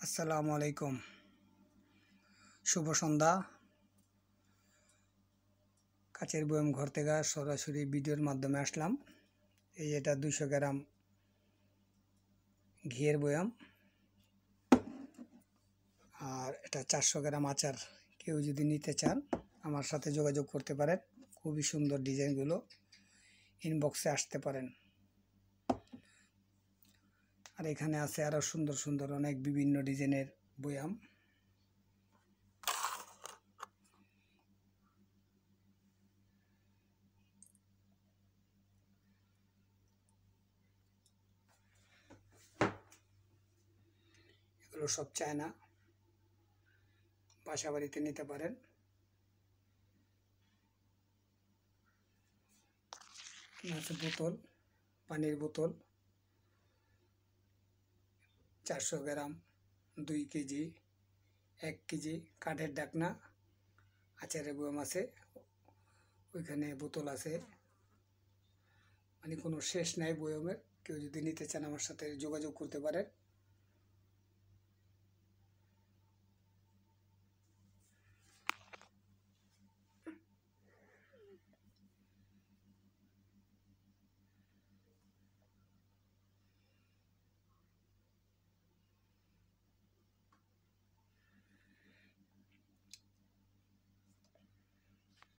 আসসালামু আলাইকুম, শুভ সন্ধ্যা। কাচের বয়ম ঘর থেকে সরাসরি ভিডিওর মাধ্যমে আসলাম। এটা 200 গ্রাম ঘিয়ের বয়াম, আর এটা 400 গ্রাম আচার। কেউ যদি নিতে চান আমার সাথে যোগাযোগ করতে পারেন। খুবই সুন্দর ডিজাইনগুলো, ইনবক্সে আসতে পারেন। আর এখানে আছে আরও সুন্দর সুন্দর অনেক বিভিন্ন ডিজাইনের বয়াম। এগুলো সব চায়না, বাসা বাড়িতে নিতে পারেন। আছে বোতল, পানির বোতল 400 গ্রাম, 2 কেজি, 1 কেজি। কাঠের ঢাকনা, আচারের বয়াম আছে, ওইখানে বোতল আছে। মানে কোনো শেষ নাই বয়ামের। কেউ যদি নিতে চান আমার সাথে যোগাযোগ করতে পারেন।